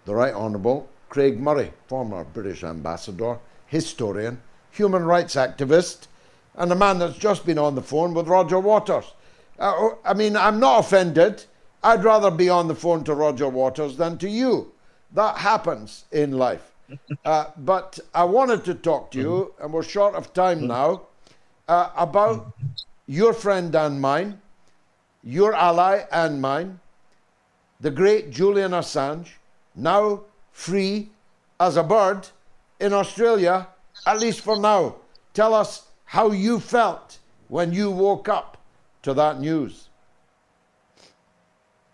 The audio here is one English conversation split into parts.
the Right Honourable Craig Murray, former British ambassador, historian, human rights activist, and a man that's just been on the phone with Roger Waters. I mean, I'm not offended. I'd rather be on the phone to Roger Waters than to you. That happens in life. But I wanted to talk to you, and we're short of time now, about your friend and mine, your ally and mine, the great Julian Assange, now free as a bird in Australia, at least for now. Tell us how you felt when you woke up to that news.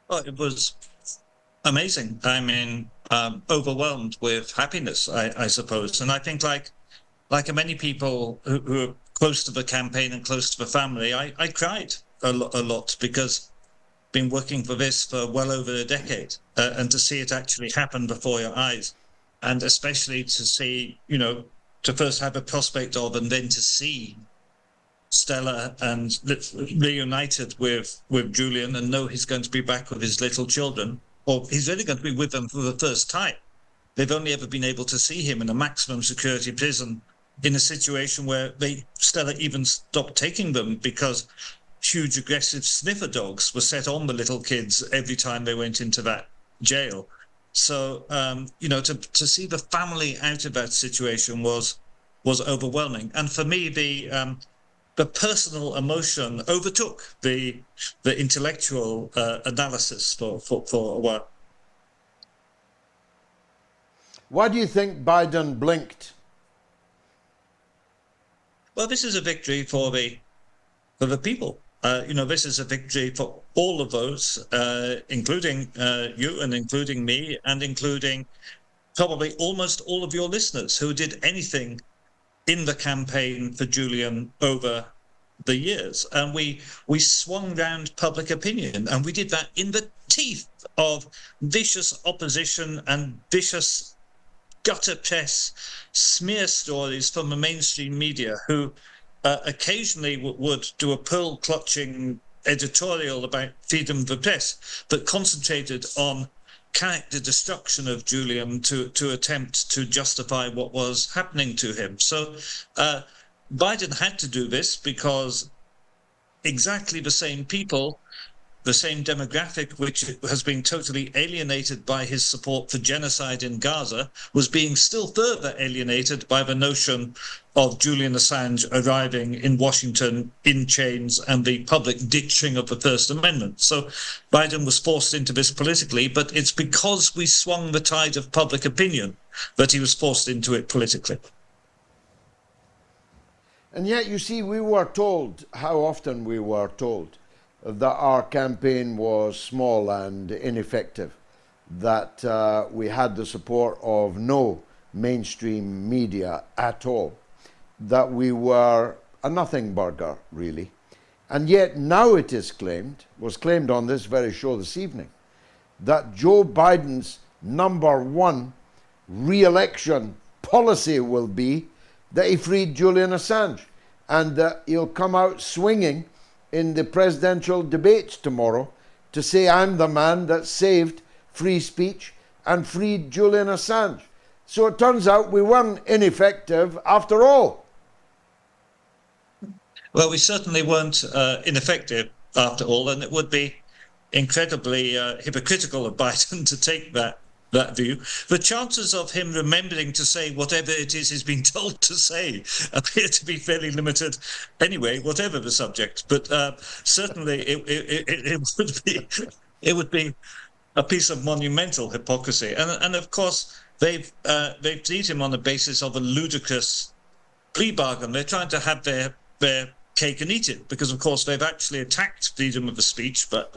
Well, it was amazing. I mean, overwhelmed with happiness, I suppose. And I think like many people who are close to the campaign and close to the family, I cried a lot because I've been working for this for well over a decade, and to see it actually happen before your eyes, and especially to see, you know, to first have a prospect of and then to see Stella and reunited with Julian and know he's going to be back with his little children, or he's really going to be with them for the first time. They've only ever been able to see him in a maximum security prison in a situation where Stella even stopped taking them because huge aggressive sniffer dogs were set on the little kids every time they went into that jail. So, you know, to see the family out of that situation was overwhelming. And for me, the personal emotion overtook the intellectual analysis for a while. Why do you think Biden blinked? Well, this is a victory for the people. You know, this is a victory for all of those, including you and including me and including probably almost all of your listeners who did anything in the campaign for Julian over the years. And we swung round public opinion, and we did that in the teeth of vicious opposition and vicious gutter press smear stories from the mainstream media, who occasionally would do a pearl-clutching editorial about freedom of the press, but concentrated on character destruction of Julian to attempt to justify what was happening to him. So Biden had to do this because exactly the same people, the same demographic, which has been totally alienated by his support for genocide in Gaza, was being still further alienated by the notion of Julian Assange arriving in Washington in chains and the public ditching of the First Amendment. So Biden was forced into this politically, but it's because we swung the tide of public opinion that he was forced into it politically. And yet, you see, we were told, how often we were told, that our campaign was small and ineffective, that we had the support of no mainstream media at all, that we were a nothing burger, really. And yet now it is claimed, was claimed on this very show this evening, that Joe Biden's #1 re-election policy will be that he freed Julian Assange, and that he'll come out swinging in the presidential debates tomorrow to say, I'm the man that saved free speech and freed Julian Assange. So it turns out we weren't ineffective after all. Well, we certainly weren't ineffective after all, and it would be incredibly hypocritical of Biden to take that view. The chances of him remembering to say whatever it is he's been told to say appear to be fairly limited anyway, whatever the subject. But certainly it would be a piece of monumental hypocrisy. And of course, they've treated him on the basis of a ludicrous plea bargain. They're trying to have their cake and eat it, because of course they've actually attacked freedom of the speech, but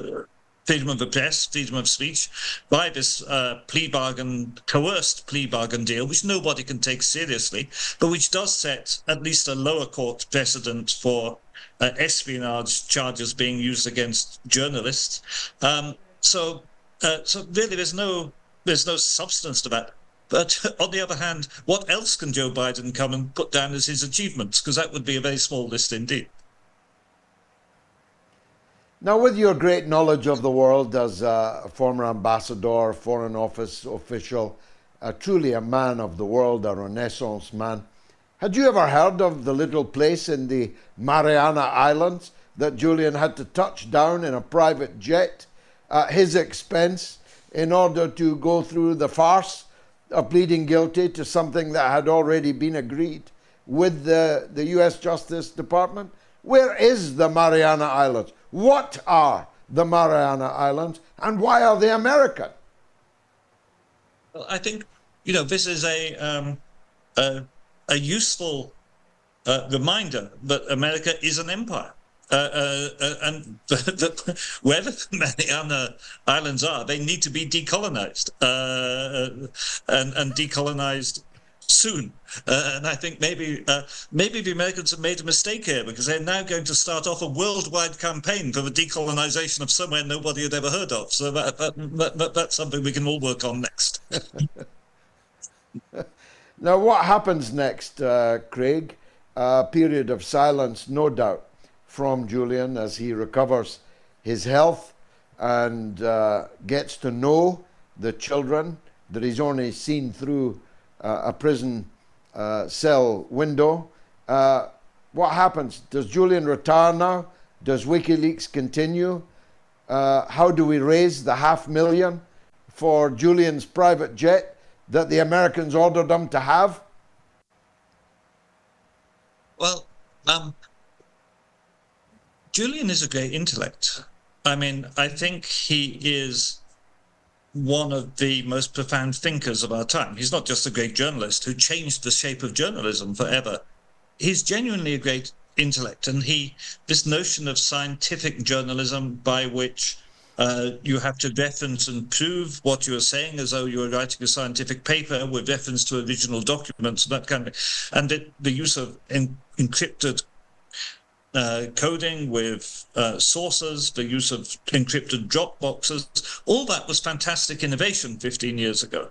freedom of the press, freedom of speech, by this plea bargain, coerced plea bargain deal, which nobody can take seriously, but which does set at least a lower court precedent for espionage charges being used against journalists. So really, there's no substance to that. But on the other hand, what else can Joe Biden come and put down as his achievements? Because that would be a very small list indeed. Now, with your great knowledge of the world as a former ambassador, foreign office official, truly a man of the world, a Renaissance man, had you ever heard of the little place in the Mariana Islands that Julian had to touch down in a private jet at his expense in order to go through the farce of pleading guilty to something that had already been agreed with the US Justice Department? Where is the Mariana Islands? What are the Mariana Islands, and why are they American? Well, I think this is a useful reminder that America is an empire, and wherever the Mariana Islands are, they need to be decolonized, and decolonized soon. And I think maybe the Americans have made a mistake here, because they're now going to start off a worldwide campaign for the decolonization of somewhere nobody had ever heard of. So that's something we can all work on next. Now, what happens next, Craig? A period of silence, no doubt, from Julian as he recovers his health and gets to know the children that he's only seen through a prison cell window. What happens? Does Julian retire now? Does WikiLeaks continue? How do we raise the $500,000 for Julian's private jet that the Americans ordered them to have? Well, Julian is a great intellect. I mean, I think he is one of the most profound thinkers of our time. He's not just a great journalist who changed the shape of journalism forever. He's genuinely a great intellect, and this notion of scientific journalism, by which you have to reference and prove what you are saying as though you were writing a scientific paper with reference to original documents, that kind of, and the use of encrypted coding with sources, the use of encrypted drop boxes, all that was fantastic innovation 15 years ago.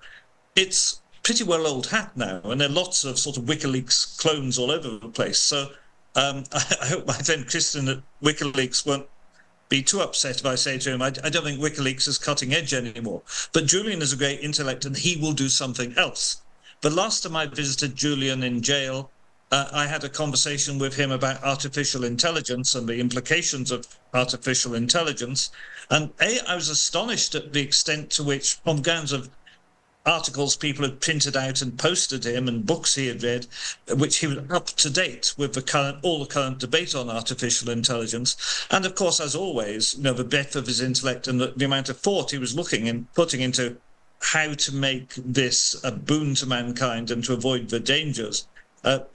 It's pretty well old hat now, and there are lots of sort of WikiLeaks clones all over the place. So I hope my friend Christian at WikiLeaks won't be too upset if I say to him, I don't think WikiLeaks is cutting edge anymore. But Julian is a great intellect, and he will do something else. The last time I visited Julian in jail, I had a conversation with him about artificial intelligence and the implications of artificial intelligence. And I was astonished at the extent to which, on the grounds of articles people had printed out and posted to him and books he had read, which he was up to date with all the current debate on artificial intelligence. And of course, as always, the breadth of his intellect and the amount of thought he was putting into how to make this a boon to mankind and to avoid the dangers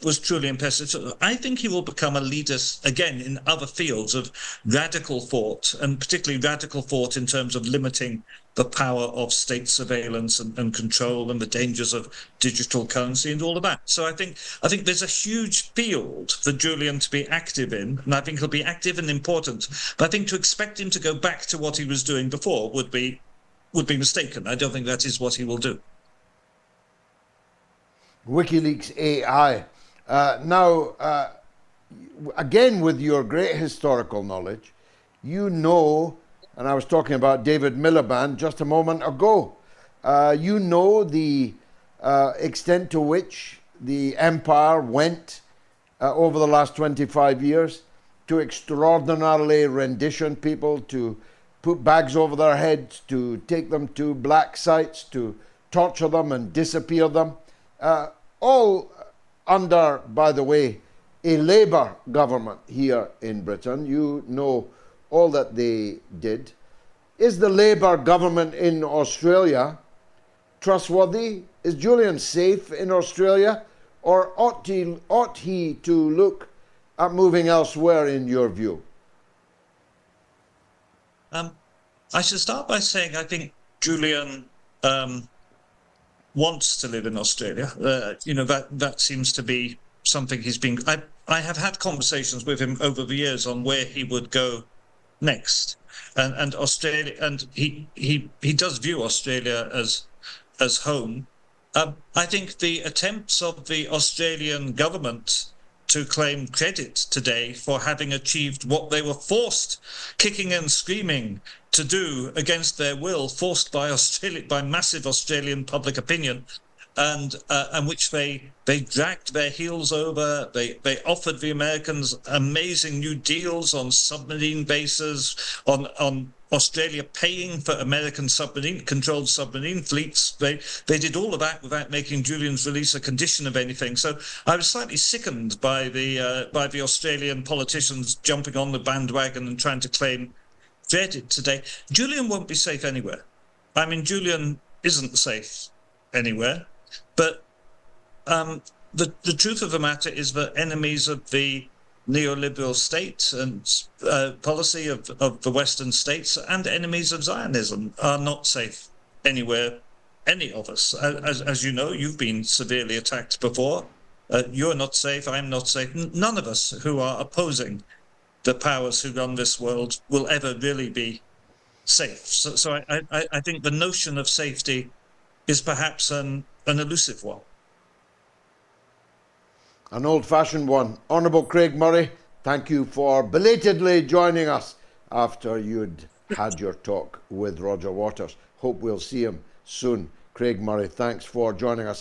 was truly impressive. So I think he will become a leader again in other fields of radical thought, and particularly radical thought in terms of limiting the power of state surveillance and control and the dangers of digital currency and all of that. So I think there's a huge field for Julian to be active in, and I think he'll be active and important. But I think to expect him to go back to what he was doing before would be mistaken. I don't think that is what he will do. WikiLeaks AI. Now, again, with your great historical knowledge, and I was talking about David Miliband just a moment ago, the extent to which the empire went over the last 25 years to extraordinarily rendition people, to put bags over their heads, to take them to black sites, to torture them and disappear them. All under, by the way, a Labour government here in Britain. You know all that they did. Is the Labour government in Australia trustworthy? Is Julian safe in Australia? Or ought he to look at moving elsewhere, in your view? I should start by saying I think Julian wants to live in Australia. That seems to be something he's been. I have had conversations with him over the years on where he would go next, and Australia, and he does view Australia as home. I think the attempts of the Australian government to claim credit today for having achieved what they were forced, kicking and screaming, to do against their will, forced by massive Australian public opinion, and which they dragged their heels over. They offered the Americans amazing new deals on submarine bases, on Australia paying for American controlled submarine fleets. They did all of that without making Julian's release a condition of anything. So I was slightly sickened by the Australian politicians jumping on the bandwagon and trying to claim credit today. Julian won't be safe anywhere. I mean, Julian isn't safe anywhere. But the truth of the matter is that enemies of the neoliberal state and policy of the Western states and enemies of Zionism are not safe anywhere, any of us. As you know, you've been severely attacked before. You're not safe, I'm not safe. None of us who are opposing the powers who run this world will ever really be safe. So I think the notion of safety is perhaps an elusive one. An old-fashioned one. Honourable Craig Murray, thank you for belatedly joining us after you'd had your talk with Roger Waters. Hope we'll see him soon. Craig Murray, thanks for joining us.